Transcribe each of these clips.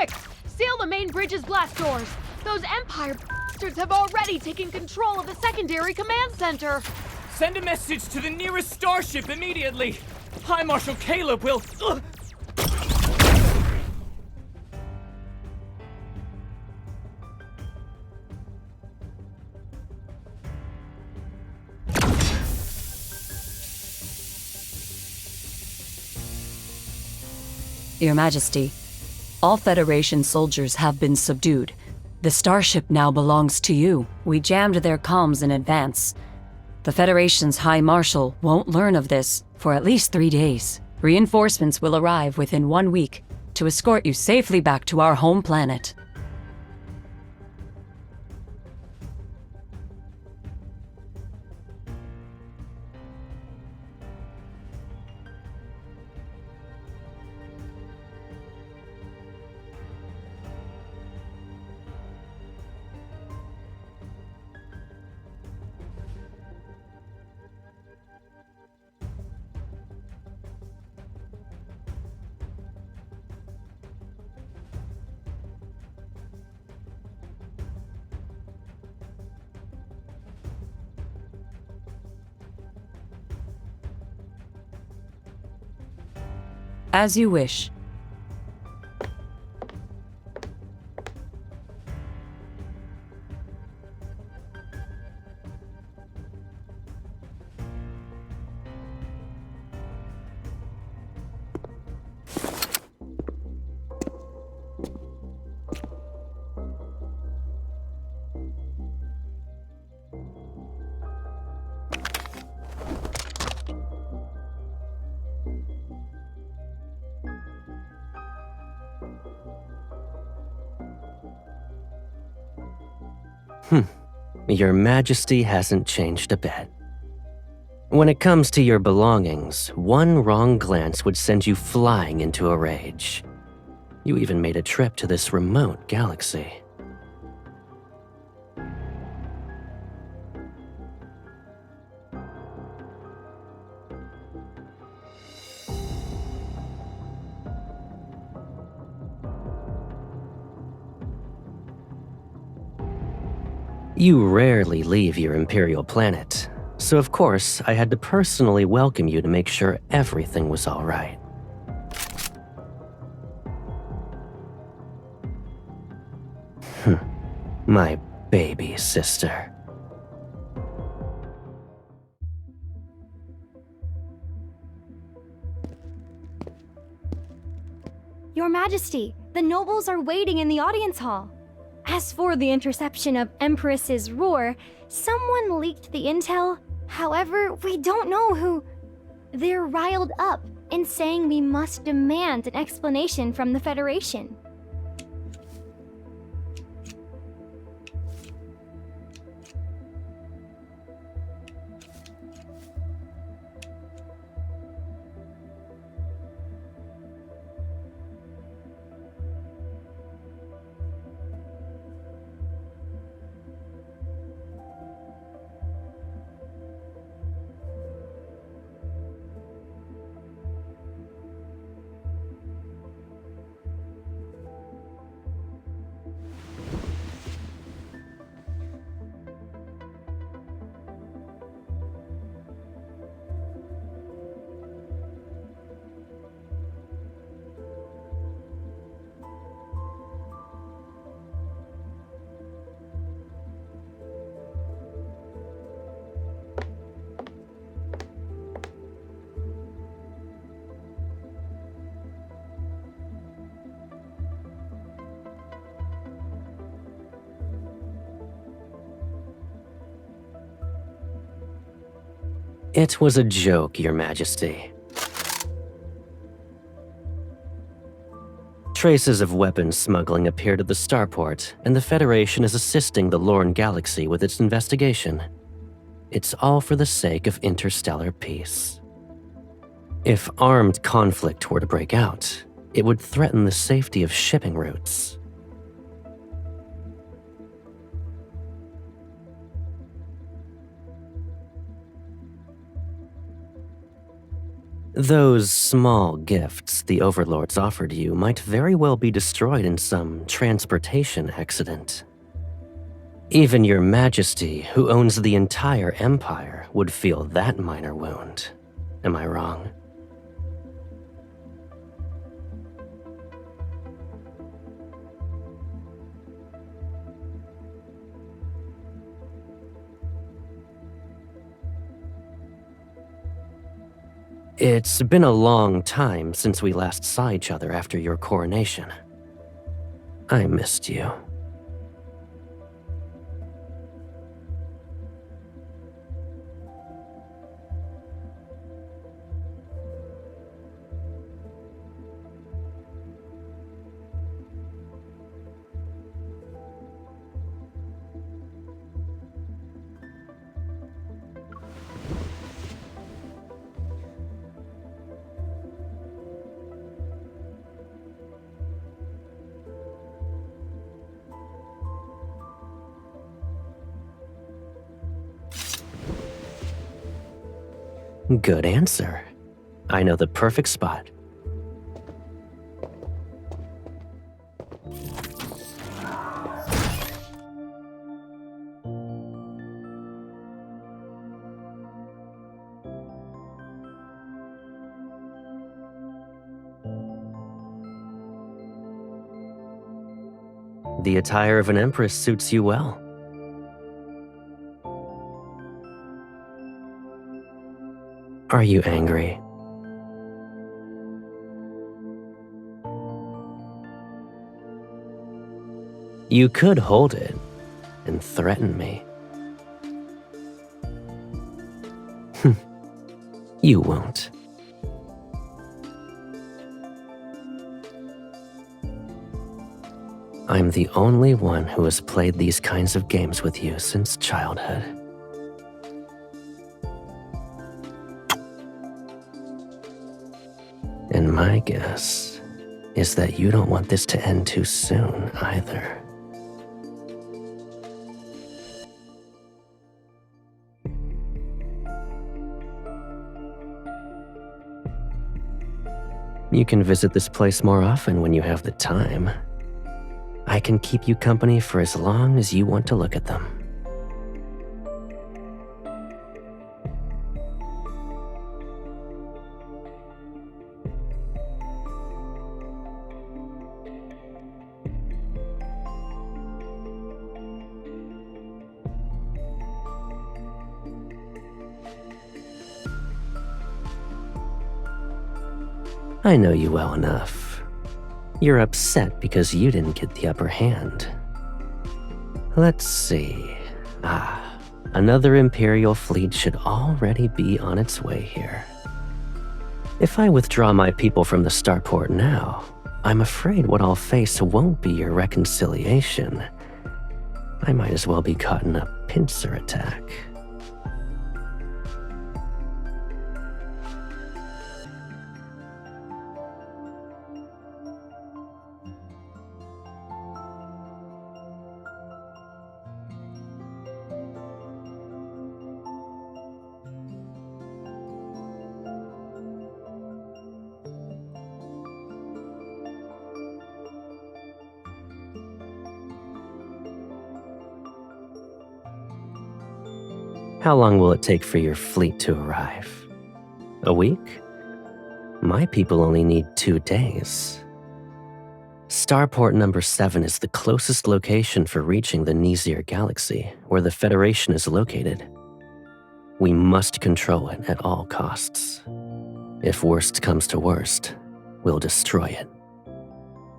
quick! Seal the main bridge's blast doors! Those Empire bastards have already taken control of the secondary command center! Send a message to the nearest starship immediately! High Marshal Caleb will... Your Majesty, all Federation soldiers have been subdued. The starship now belongs to you. We jammed their comms in advance. The Federation's High Marshal won't learn of this for at least 3 days. Reinforcements will arrive within 1 week to escort you safely back to our home planet. As you wish. Your Majesty hasn't changed a bit. When it comes to your belongings, one wrong glance would send you flying into a rage. You even made a trip to this remote galaxy. You rarely leave your Imperial planet, so of course I had to personally welcome you to make sure everything was all right. My baby sister. Your Majesty, the nobles are waiting in the audience hall. As for the interception of Empress's roar, someone leaked the intel. However, we don't know who. They're riled up and saying we must demand an explanation from the Federation. It was a joke, Your Majesty. Traces of weapons smuggling appeared at the starport, and the Federation is assisting the Lorne Galaxy with its investigation. It's all for the sake of interstellar peace. If armed conflict were to break out, it would threaten the safety of shipping routes. Those small gifts the overlords offered you might very well be destroyed in some transportation accident. Even your majesty, who owns the entire empire, would feel that minor wound. Am I wrong? It's been a long time since we last saw each other after your coronation. I missed you. Good answer. I know the perfect spot. The attire of an empress suits you well. Are you angry? You could hold it and threaten me. You won't. I'm the only one who has played these kinds of games with you since childhood. And my guess is that you don't want this to end too soon either. You can visit this place more often when you have the time. I can keep you company for as long as you want to look at them. I know you well enough. You're upset because you didn't get the upper hand. Let's see. Another Imperial fleet should already be on its way here. If I withdraw my people from the starport now, I'm afraid what I'll face won't be your reconciliation. I might as well be caught in a pincer attack. How long will it take for your fleet to arrive? A week? My people only need 2 days. Starport number 7 is the closest location for reaching the Nizir galaxy, where the Federation is located. We must control it at all costs. If worst comes to worst, we'll destroy it.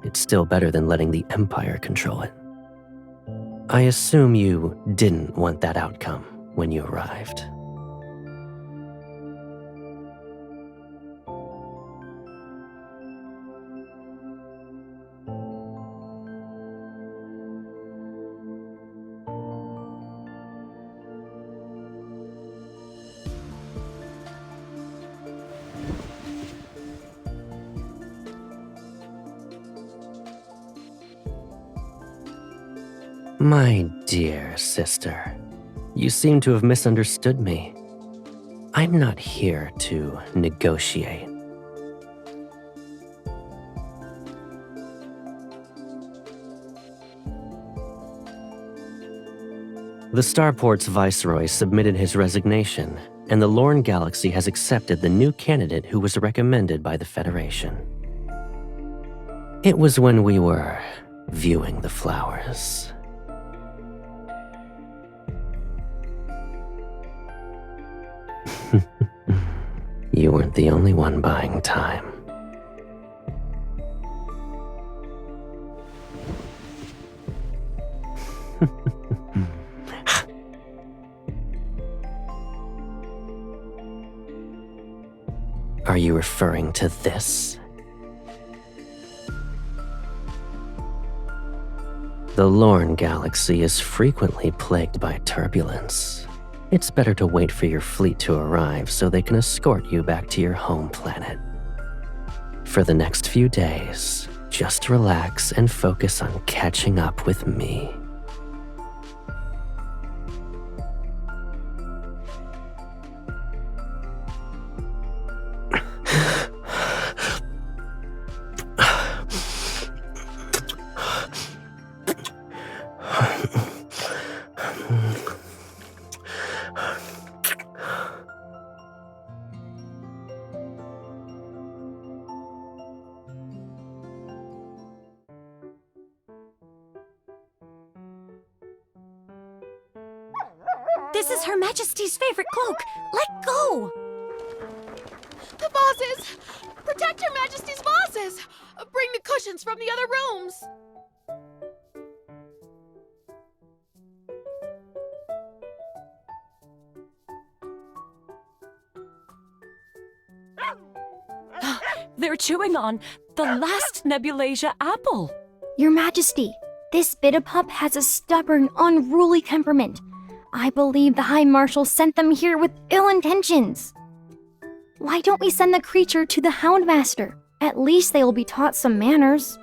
It's still better than letting the Empire control it. I assume you didn't want that outcome when you arrived. My dear sister, you seem to have misunderstood me. I'm not here to negotiate. The Starport's viceroy submitted his resignation, and the Lorne Galaxy has accepted the new candidate who was recommended by the Federation. It was when we were viewing the flowers. You weren't the only one buying time. Are you referring to this? The Lorne Galaxy is frequently plagued by turbulence. It's better to wait for your fleet to arrive so they can escort you back to your home planet. For the next few days, just relax and focus on catching up with me. This is Her Majesty's favorite cloak! Let go! The vases! Protect Your Majesty's vases! Bring the cushions from the other rooms! They're chewing on the last Nebulasia apple. Your Majesty, this Bitapup has a stubborn, unruly temperament. I believe the High Marshal sent them here with ill intentions. Why don't we send the creature to the Houndmaster? At least they will be taught some manners.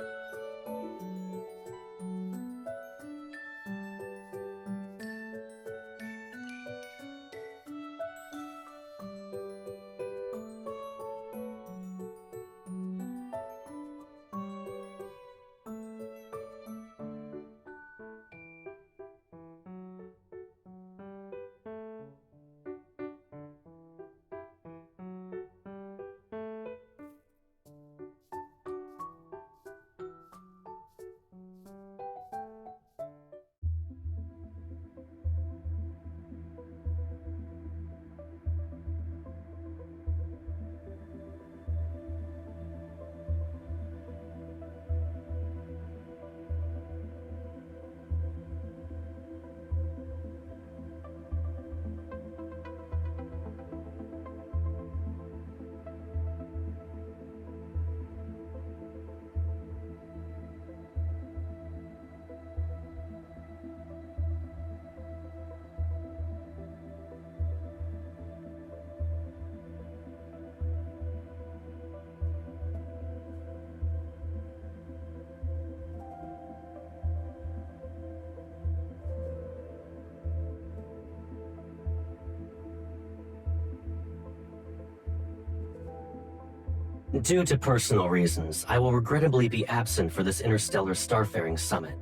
Due to personal reasons, I will regrettably be absent for this interstellar starfaring summit.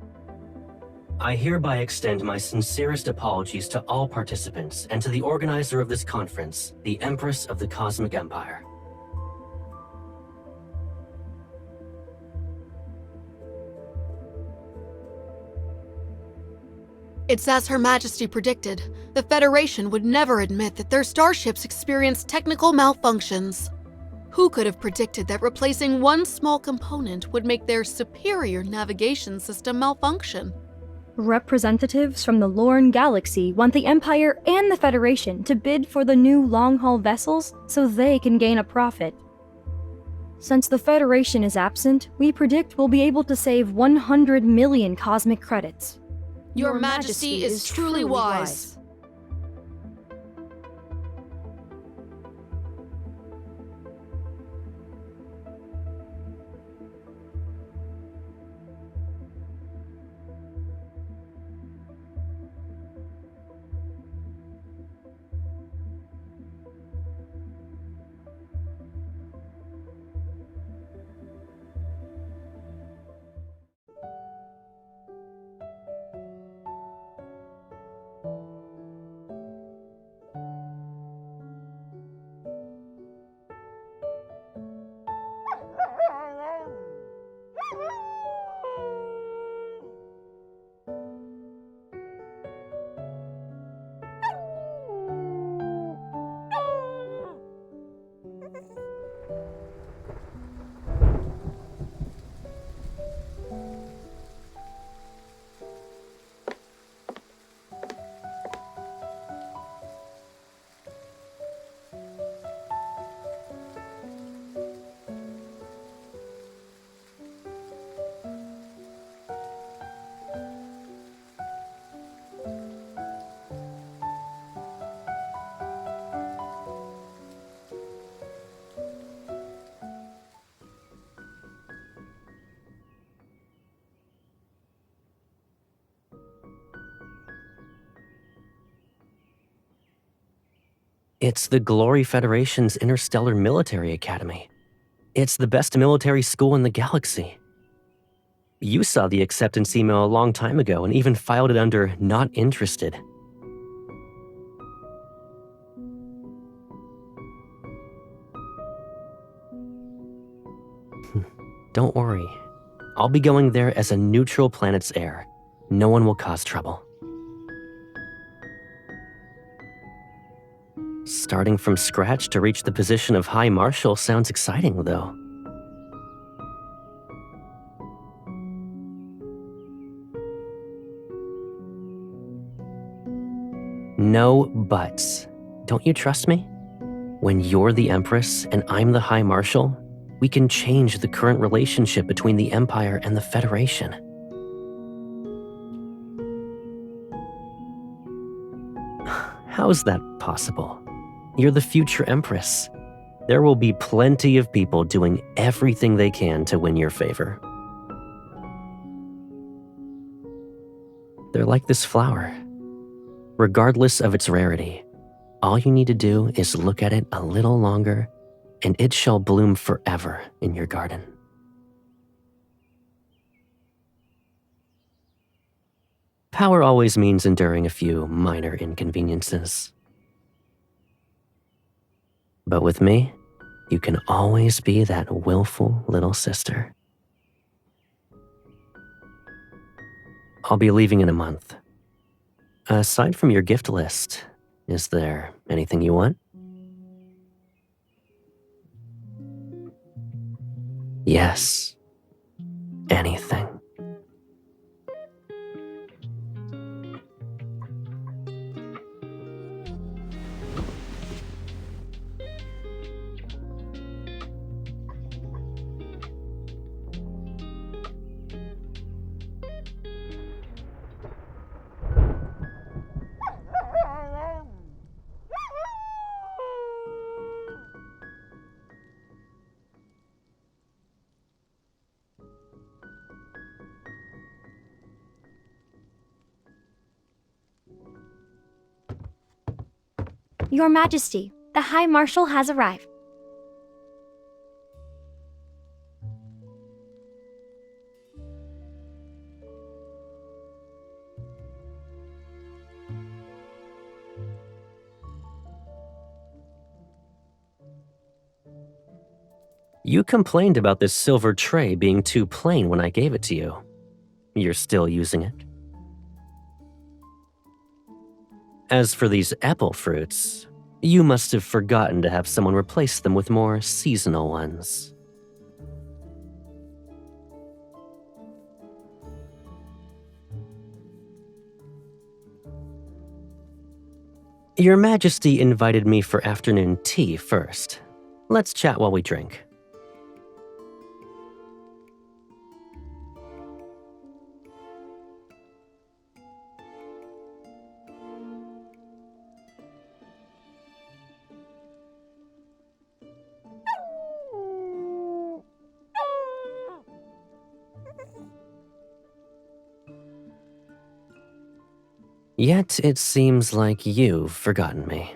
I hereby extend my sincerest apologies to all participants and to the organizer of this conference, the Empress of the Cosmic Empire. It's as Her Majesty predicted. The Federation would never admit that their starships experienced technical malfunctions. Who could have predicted that replacing one small component would make their superior navigation system malfunction? Representatives from the Lorne Galaxy want the Empire and the Federation to bid for the new long-haul vessels so they can gain a profit. Since the Federation is absent, we predict we'll be able to save 100 million cosmic credits. Your Majesty is truly wise. It's the Glory Federation's Interstellar Military Academy. It's the best military school in the galaxy. You saw the acceptance email a long time ago and even filed it under not interested. Don't worry. I'll be going there as a neutral planet's heir. No one will cause trouble. Starting from scratch to reach the position of High Marshal sounds exciting, though. No buts. Don't you trust me? When you're the Empress and I'm the High Marshal, we can change the current relationship between the Empire and the Federation. How's that possible? You're the future Empress. There will be plenty of people doing everything they can to win your favor. They're like this flower. Regardless of its rarity, all you need to do is look at it a little longer, and it shall bloom forever in your garden. Power always means enduring a few minor inconveniences. But with me, you can always be that willful little sister. I'll be leaving in a month. Aside from your gift list, is there anything you want? Yes, anything. Your Majesty, the High Marshal has arrived. You complained about this silver tray being too plain when I gave it to you. You're still using it? As for these apple fruits, you must have forgotten to have someone replace them with more seasonal ones. Your Majesty invited me for afternoon tea first. Let's chat while we drink. Yet it seems like you've forgotten me.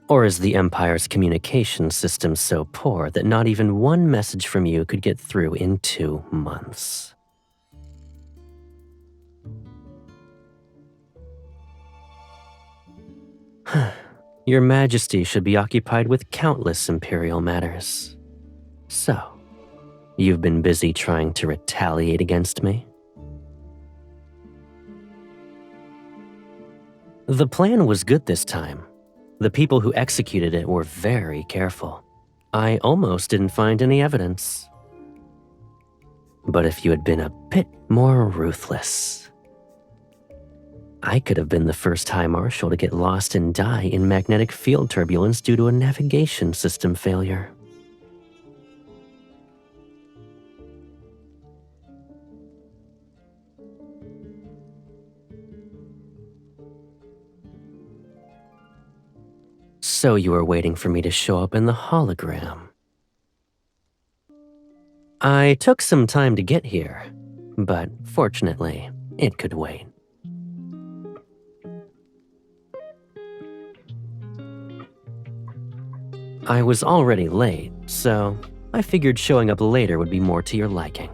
Or is the Empire's communication system so poor that not even one message from you could get through in 2 months? Your Majesty should be occupied with countless Imperial matters. So, you've been busy trying to retaliate against me? The plan was good this time. The people who executed it were very careful. I almost didn't find any evidence. But if you had been a bit more ruthless, I could have been the first High Marshal to get lost and die in magnetic field turbulence due to a navigation system failure. So you were waiting for me to show up in the hologram. I took some time to get here, but fortunately, it could wait. I was already late, so I figured showing up later would be more to your liking.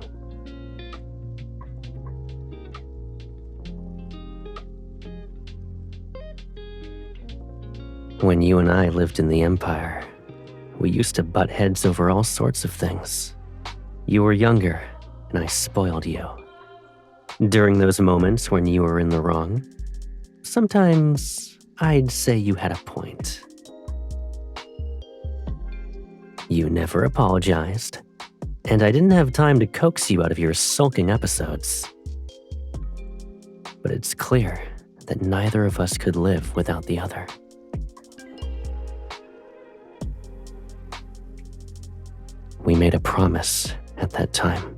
When you and I lived in the Empire, we used to butt heads over all sorts of things. You were younger, and I spoiled you. During those moments when you were in the wrong, sometimes I'd say you had a point. You never apologized, and I didn't have time to coax you out of your sulking episodes. But it's clear that neither of us could live without the other. We made a promise at that time.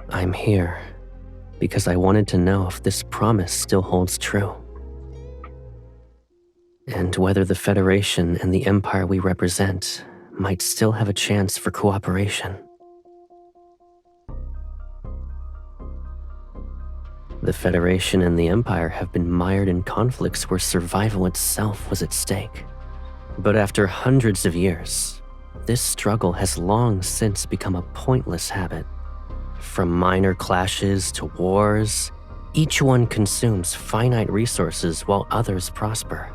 I'm here because I wanted to know if this promise still holds true. And whether the Federation and the Empire we represent might still have a chance for cooperation. The Federation and the Empire have been mired in conflicts where survival itself was at stake. But after hundreds of years, this struggle has long since become a pointless habit. From minor clashes to wars, each one consumes finite resources while others prosper.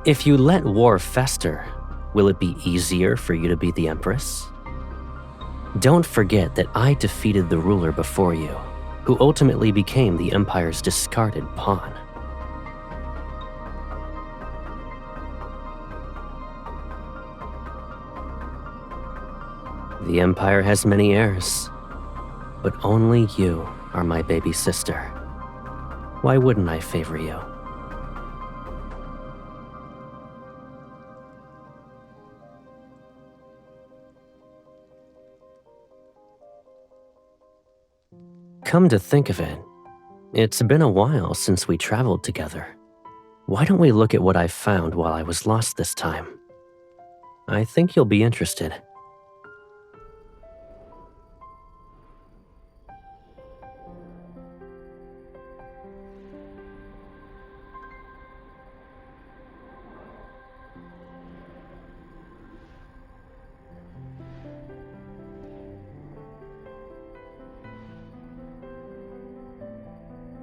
If you let war fester, will it be easier for you to be the Empress? Don't forget that I defeated the ruler before you, who ultimately became the Empire's discarded pawn. The Empire has many heirs, but only you are my baby sister. Why wouldn't I favor you? Come to think of it, it's been a while since we traveled together. Why don't we look at what I found while I was lost this time? I think you'll be interested.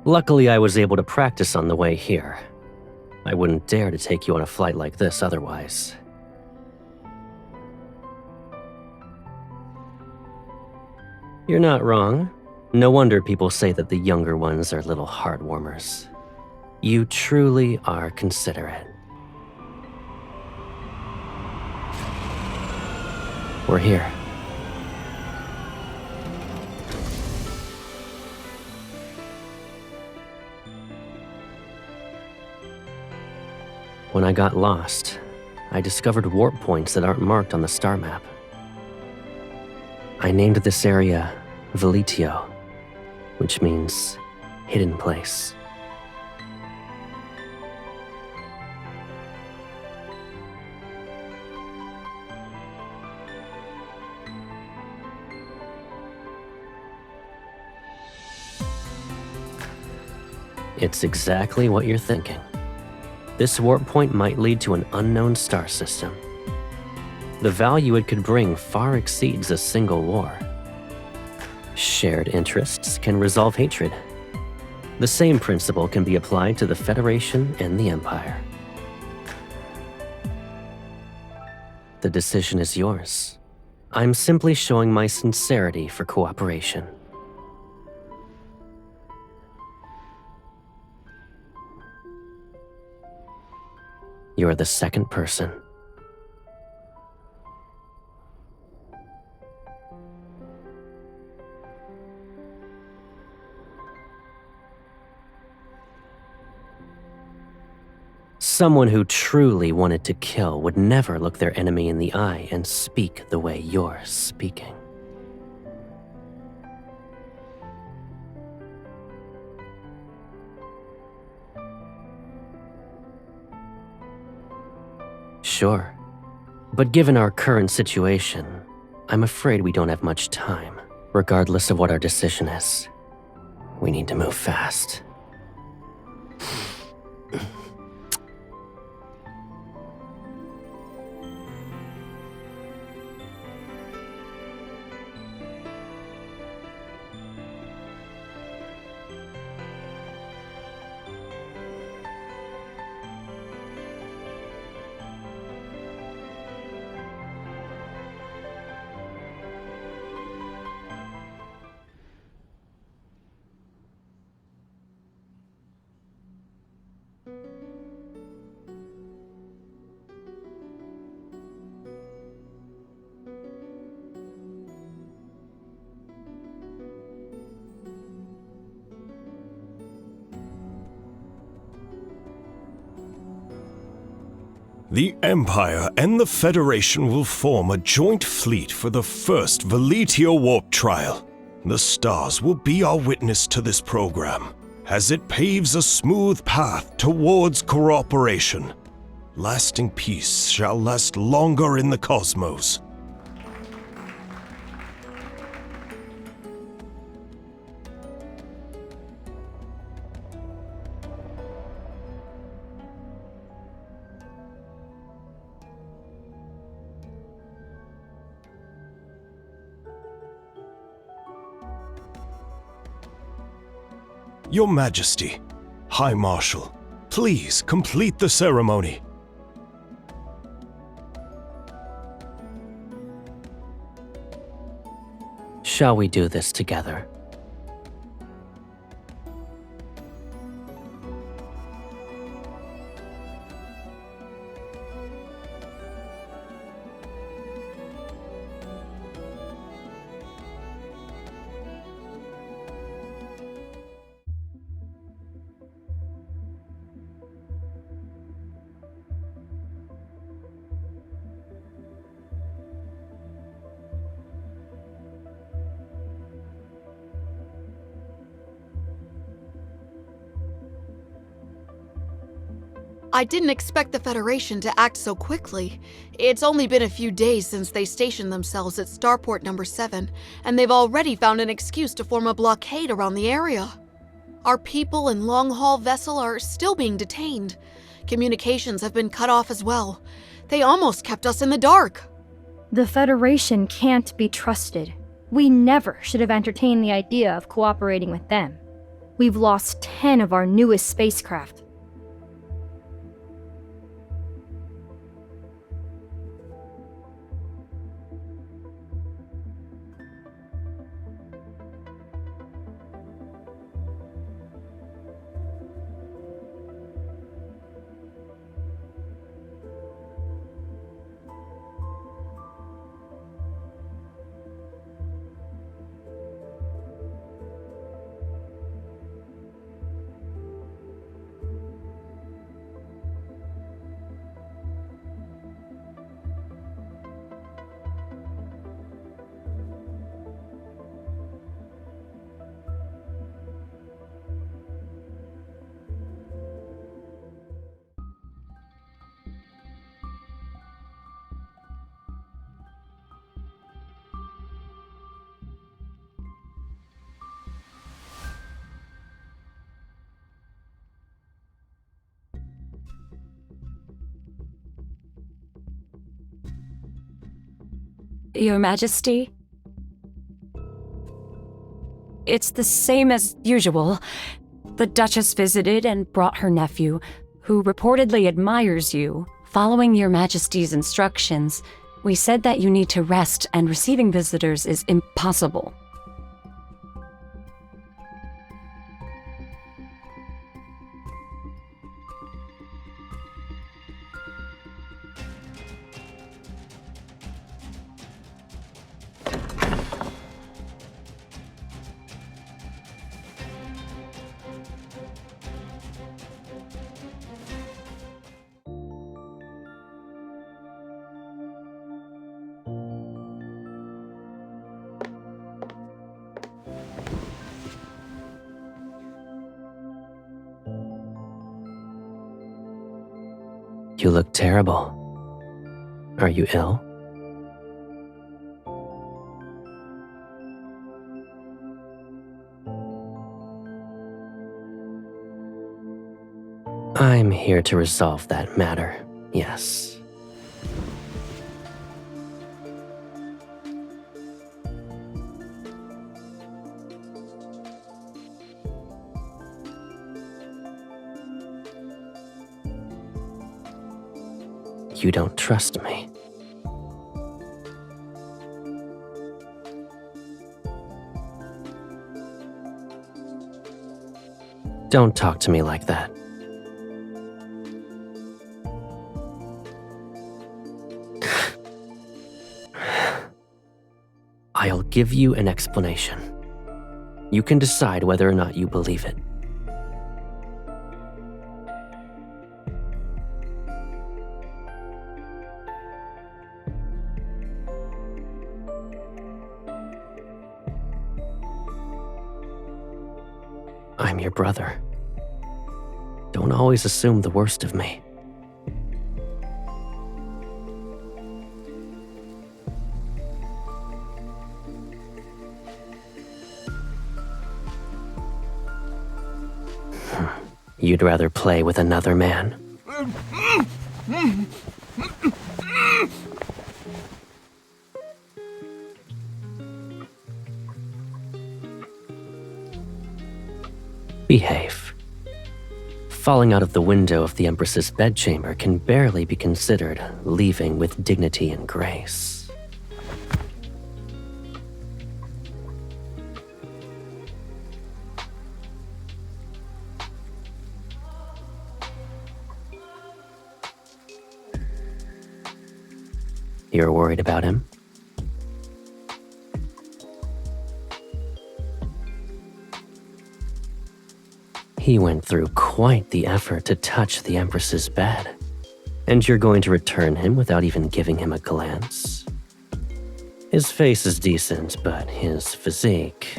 Luckily, I was able to practice on the way here. I wouldn't dare to take you on a flight like this otherwise. You're not wrong. No wonder people say that the younger ones are little heartwarmers. You truly are considerate. We're here. When I got lost, I discovered warp points that aren't marked on the star map. I named this area Velitio, which means hidden place. It's exactly what you're thinking. This warp point might lead to an unknown star system. The value it could bring far exceeds a single war. Shared interests can resolve hatred. The same principle can be applied to the Federation and the Empire. The decision is yours. I'm simply showing my sincerity for cooperation. You're the second person. Someone who truly wanted to kill would never look their enemy in the eye and speak the way you're speaking. Sure, but given our current situation, I'm afraid we don't have much time. Regardless of what our decision is, we need to move fast. The Empire and the Federation will form a joint fleet for the first Veletio Warp Trial. The stars will be our witness to this program, as it paves a smooth path towards cooperation. Lasting peace shall last longer in the cosmos. Your Majesty, High Marshal, please complete the ceremony. Shall we do this together? I didn't expect the Federation to act so quickly. It's only been a few days since they stationed themselves at Starport number 7, and they've already found an excuse to form a blockade around the area. Our people and long-haul vessel are still being detained. Communications have been cut off as well. They almost kept us in the dark. The Federation can't be trusted. We never should have entertained the idea of cooperating with them. We've lost 10 of our newest spacecraft. Your Majesty? It's the same as usual. The Duchess visited and brought her nephew, who reportedly admires you. Following Your Majesty's instructions, we said that you need to rest and receiving visitors is impossible. You look terrible. Are you ill? I'm here to resolve that matter, yes. You don't trust me. Don't talk to me like that. I'll give you an explanation. You can decide whether or not you believe it. I'm your brother. Don't always assume the worst of me. You'd rather play with another man? Behave. Falling out of the window of the Empress's bedchamber can barely be considered leaving with dignity and grace. You're worried about him? He went through quite the effort to touch the Empress's bed. And you're going to return him without even giving him a glance? His face is decent, but his physique...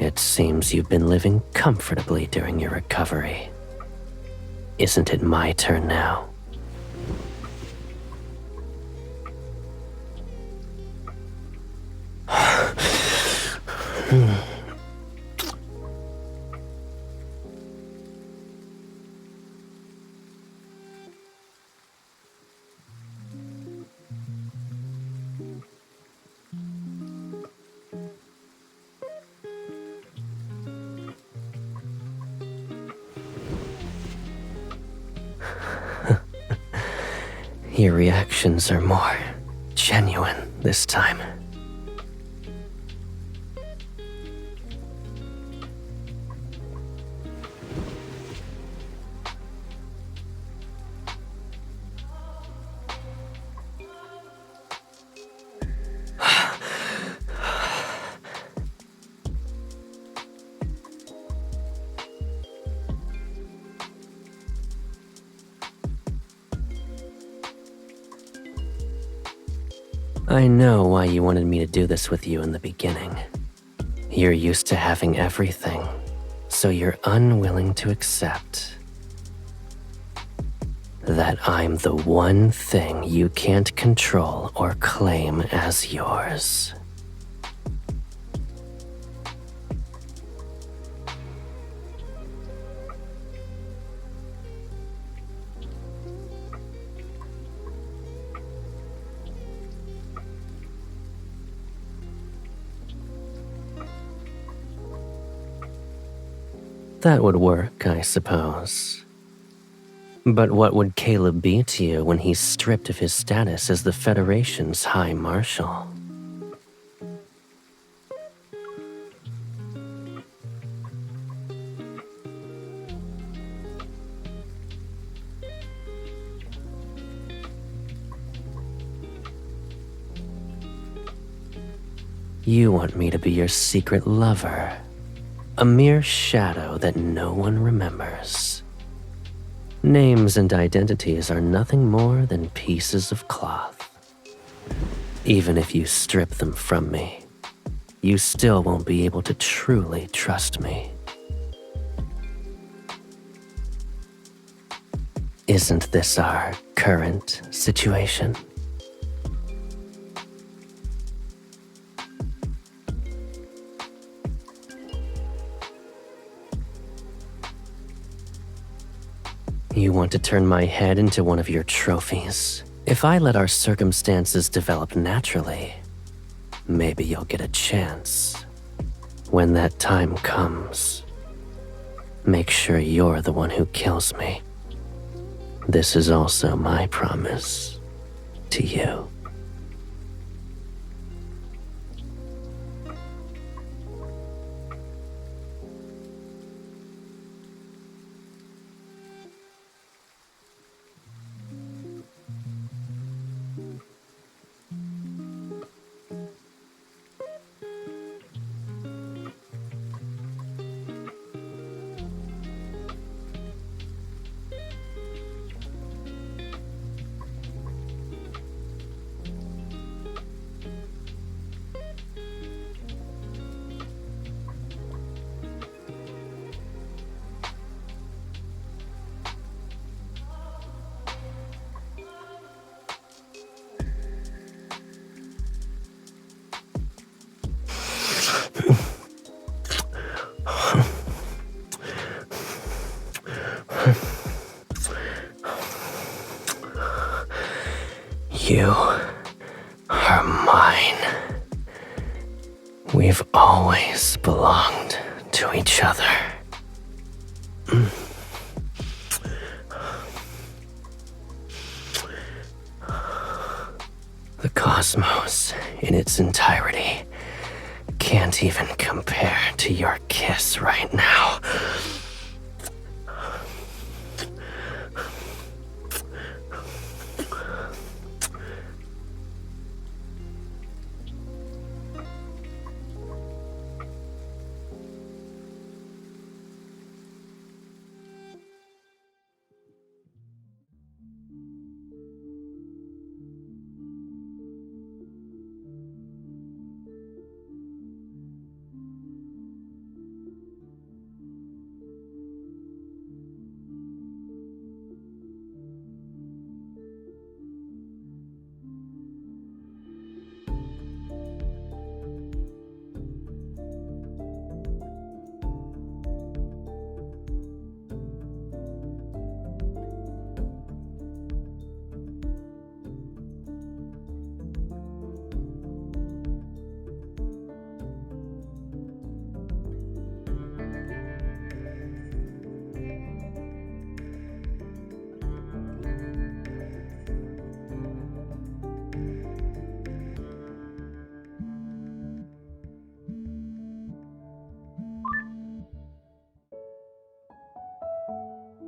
It seems you've been living comfortably during your recovery. Isn't it my turn now? Your reactions are more genuine this time. I know why you wanted me to do this with you in the beginning. You're used to having everything, so you're unwilling to accept that I'm the one thing you can't control or claim as yours. That would work, I suppose. But what would Caleb be to you when he's stripped of his status as the Federation's High Marshal? You want me to be your secret lover. A mere shadow that no one remembers. Names and identities are nothing more than pieces of cloth. Even if you strip them from me, you still won't be able to truly trust me. Isn't this our current situation? You want to turn my head into one of your trophies? If I let our circumstances develop naturally, maybe you'll get a chance. When that time comes, make sure you're the one who kills me. This is also my promise to you. You are mine. We've always belonged to each other. The cosmos in its entirety can't even compare to your kiss right now.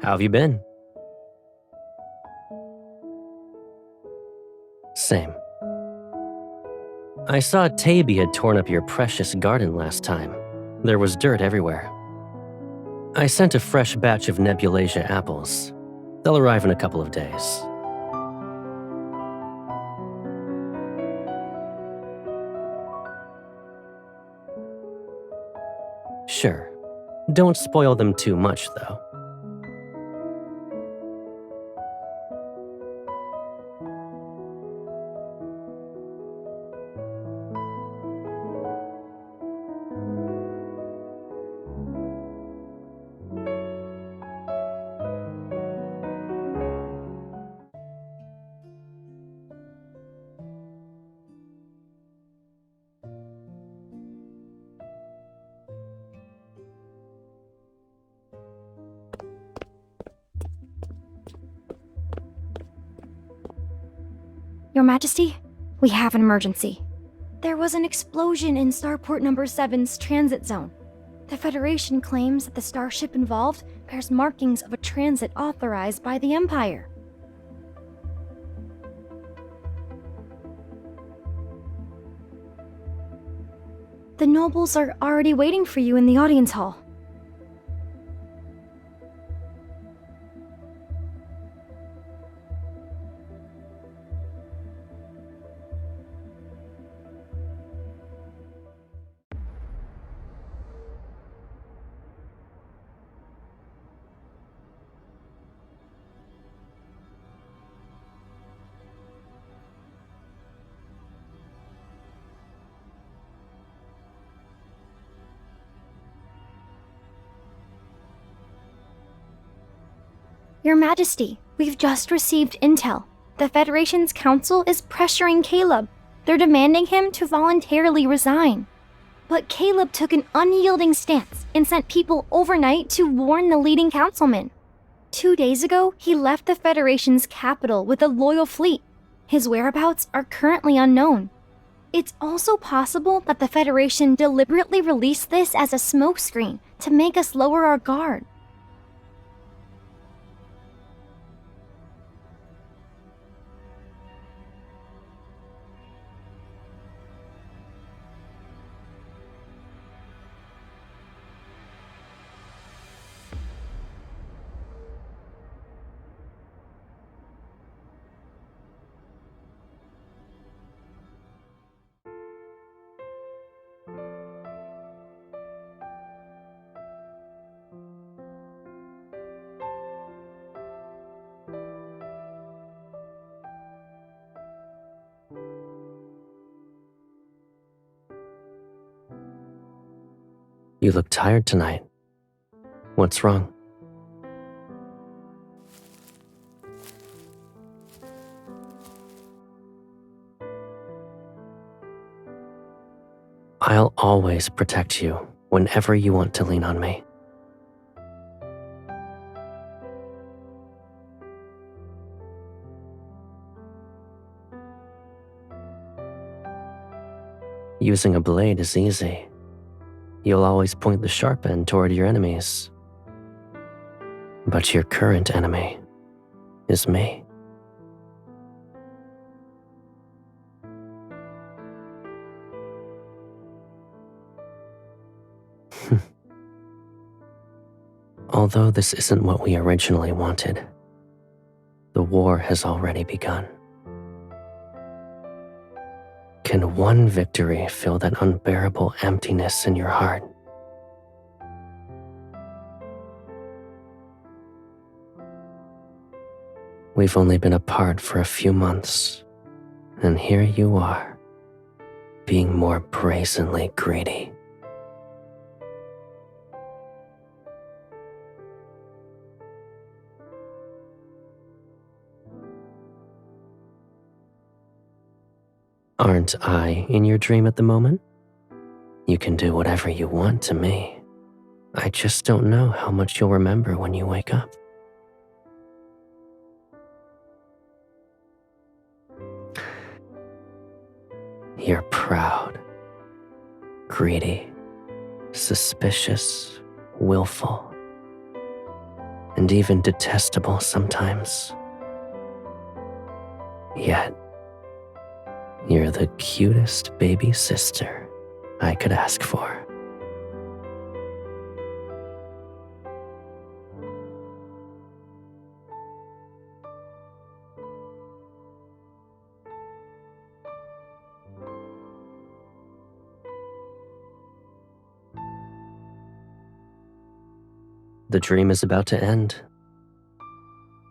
How have you been? Same. I saw Taby had torn up your precious garden last time. There was dirt everywhere. I sent a fresh batch of Nebulasia apples. They'll arrive in a couple of days. Sure. Don't spoil them too much, though. Your Majesty, we have an emergency. There was an explosion in Starport Number 7's transit zone. The Federation claims that the starship involved bears markings of a transit authorized by the Empire. The nobles are already waiting for you in the audience hall. Your Majesty, we've just received intel. The Federation's council is pressuring Caleb. They're demanding him to voluntarily resign. But Caleb took an unyielding stance and sent people overnight to warn the leading councilman. 2 days ago, he left the Federation's capital with a loyal fleet. His whereabouts are currently unknown. It's also possible that the Federation deliberately released this as a smokescreen to make us lower our guard. You look tired tonight. What's wrong? I'll always protect you whenever you want to lean on me. Using a blade is easy. You'll always point the sharp end toward your enemies. But your current enemy is me. Although this isn't what we originally wanted, the war has already begun. Can one victory fill that unbearable emptiness in your heart? We've only been apart for a few months, and here you are, being more brazenly greedy. Aren't I in your dream at the moment? You can do whatever you want to me. I just don't know how much you'll remember when you wake up. You're proud, greedy, suspicious, willful, and even detestable sometimes. Yet, you're the cutest baby sister I could ask for. The dream is about to end.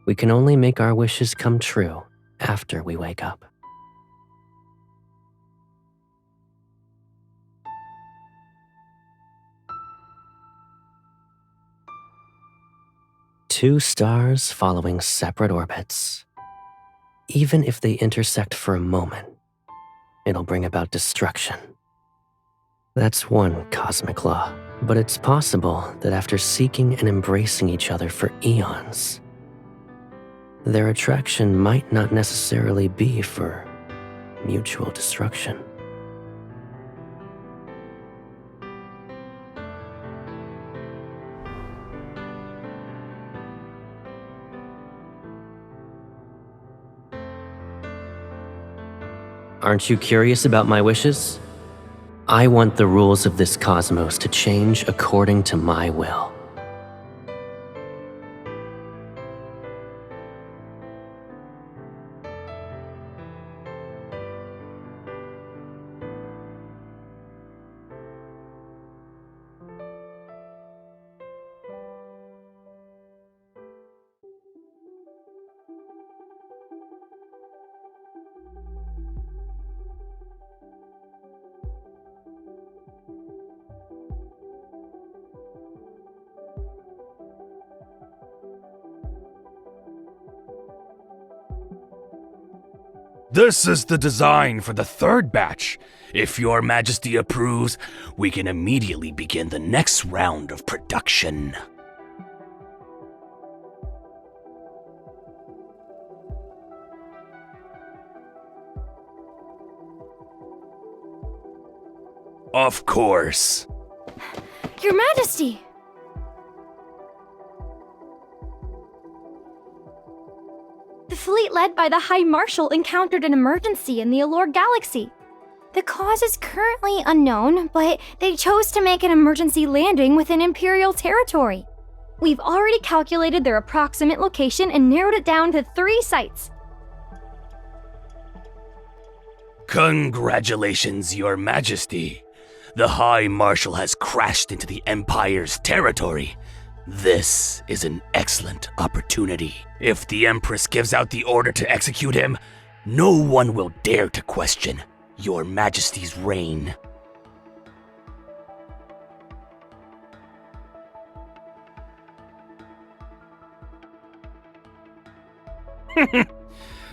We can only make our wishes come true after we wake up. Two stars following separate orbits. Even if they intersect for a moment, it'll bring about destruction. That's one cosmic law, but it's possible that after seeking and embracing each other for eons, their attraction might not necessarily be for mutual destruction. Aren't you curious about my wishes? I want the rules of this cosmos to change according to my will. This is the design for the third batch. If Your Majesty approves, we can immediately begin the next round of production. Of course. Your Majesty! The fleet led by the High Marshal encountered an emergency in the Allure Galaxy. The cause is currently unknown, but they chose to make an emergency landing within Imperial territory. We've already calculated their approximate location and narrowed it down to 3 sites. Congratulations, Your Majesty. The High Marshal has crashed into the Empire's territory. This is an excellent opportunity. If the Empress gives out the order to execute him, no one will dare to question Your Majesty's reign.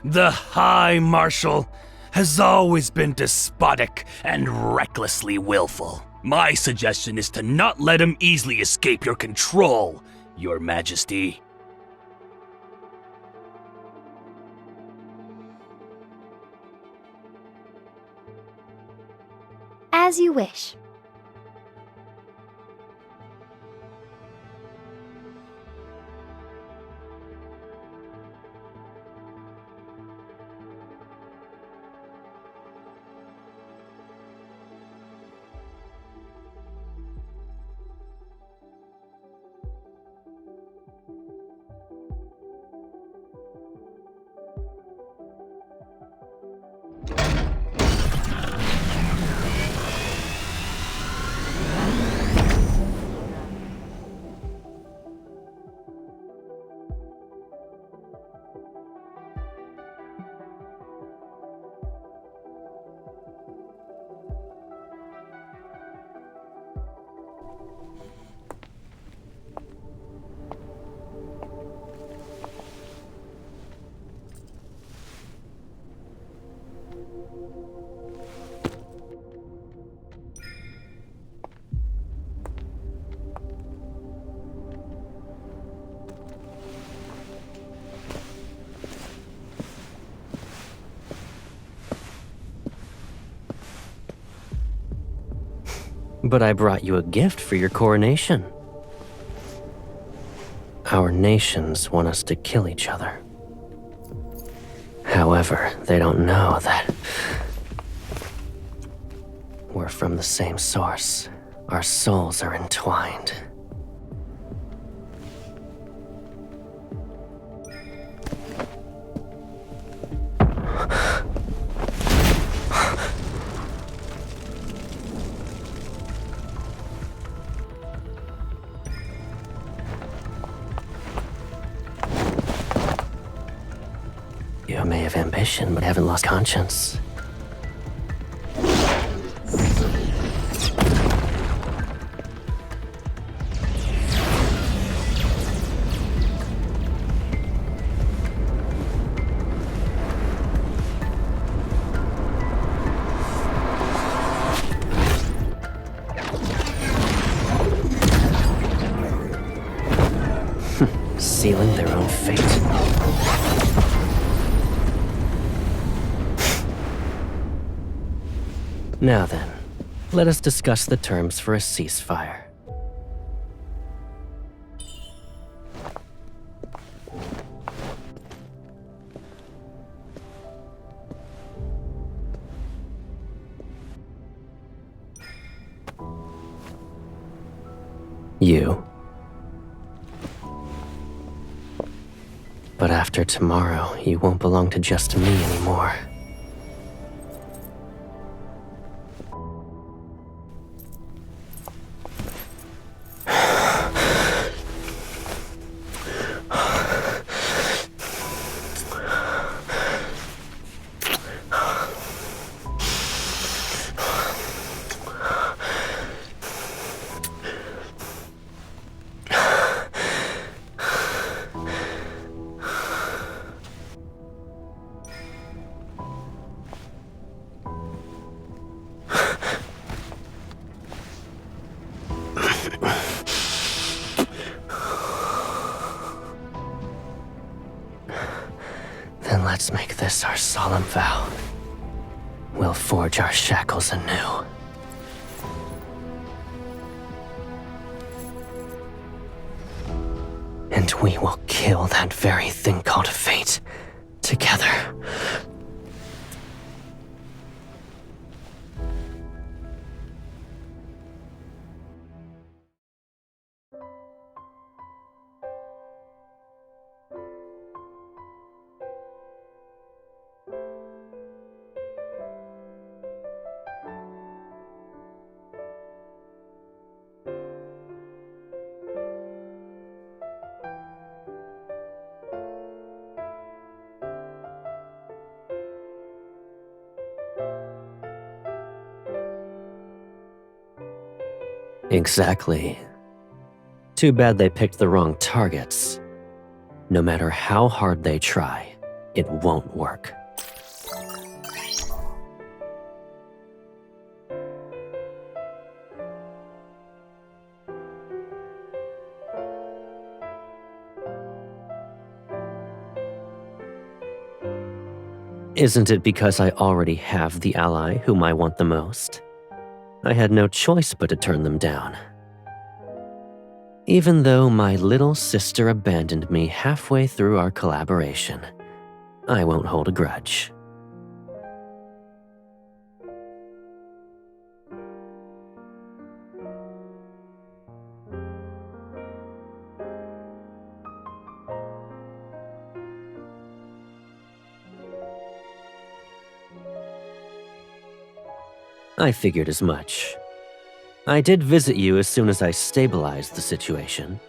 The High Marshal has always been despotic and recklessly willful. My suggestion is to not let him easily escape your control, Your Majesty. As you wish. But I brought you a gift for your coronation. Our nations want us to kill each other. However, they don't know that we're from the same source. Our souls are entwined. You may have ambition, but haven't lost conscience. Sealing their own fate. Now then, let us discuss the terms for a ceasefire. You. But after tomorrow, you won't belong to just me anymore. Let's make this our solemn vow. We'll forge our shackles anew. And we will kill that very thing called fate together. Exactly. Too bad they picked the wrong targets. No matter how hard they try, it won't work. Isn't it because I already have the ally whom I want the most? I had no choice but to turn them down. Even though my little sister abandoned me halfway through our collaboration, I won't hold a grudge. I figured as much. I did visit you as soon as I stabilized the situation.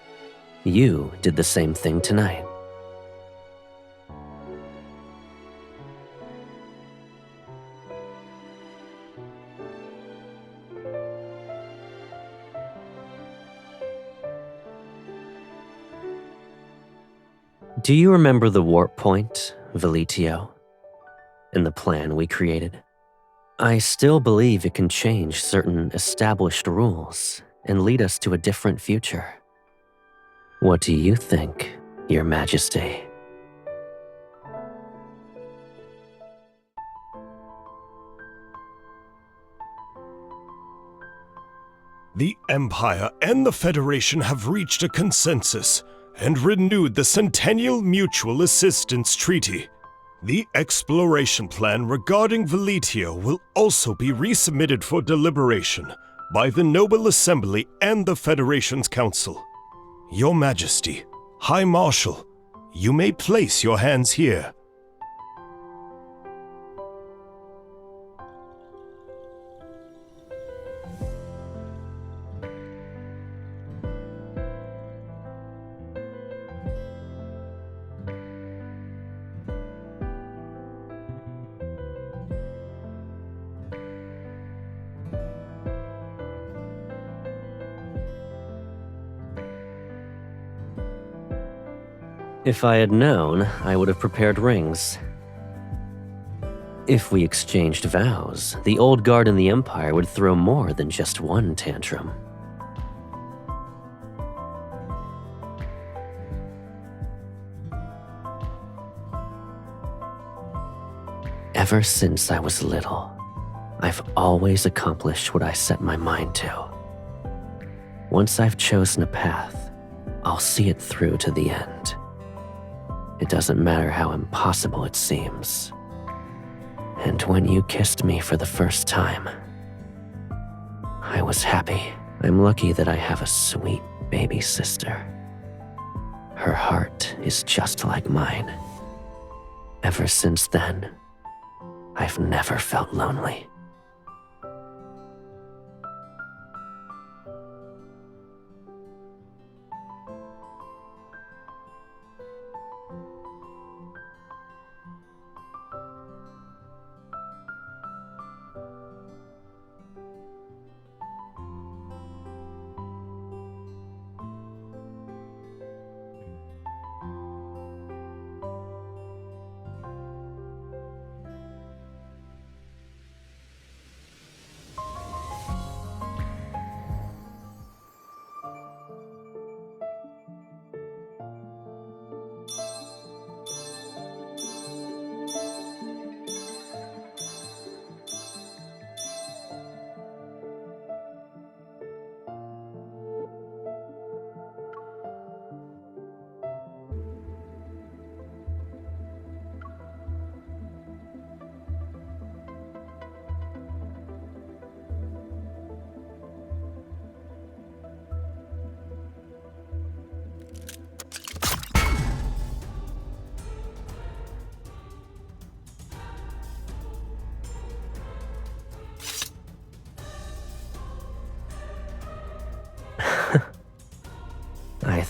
You did the same thing tonight. Do you remember the warp point, Veletio? And the plan we created? I still believe it can change certain established rules and lead us to a different future. What do you think, Your Majesty? The Empire and the Federation have reached a consensus and renewed the Centennial Mutual Assistance Treaty. The exploration plan regarding Veletio will also be resubmitted for deliberation by the Noble Assembly and the Federation's Council. Your Majesty, High Marshal, you may place your hands here. If I had known, I would have prepared rings. If we exchanged vows, the old guard in the Empire would throw more than just one tantrum. Ever since I was little, I've always accomplished what I set my mind to. Once I've chosen a path, I'll see it through to the end. It doesn't matter how impossible it seems. And when you kissed me for the first time, I was happy. I'm lucky that I have a sweet baby sister. Her heart is just like mine. Ever since then, I've never felt lonely.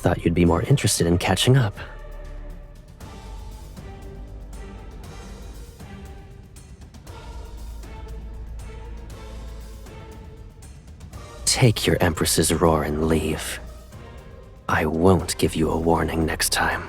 thought you'd be more interested in catching up. Take your Empress's roar and leave. I won't give you a warning next time.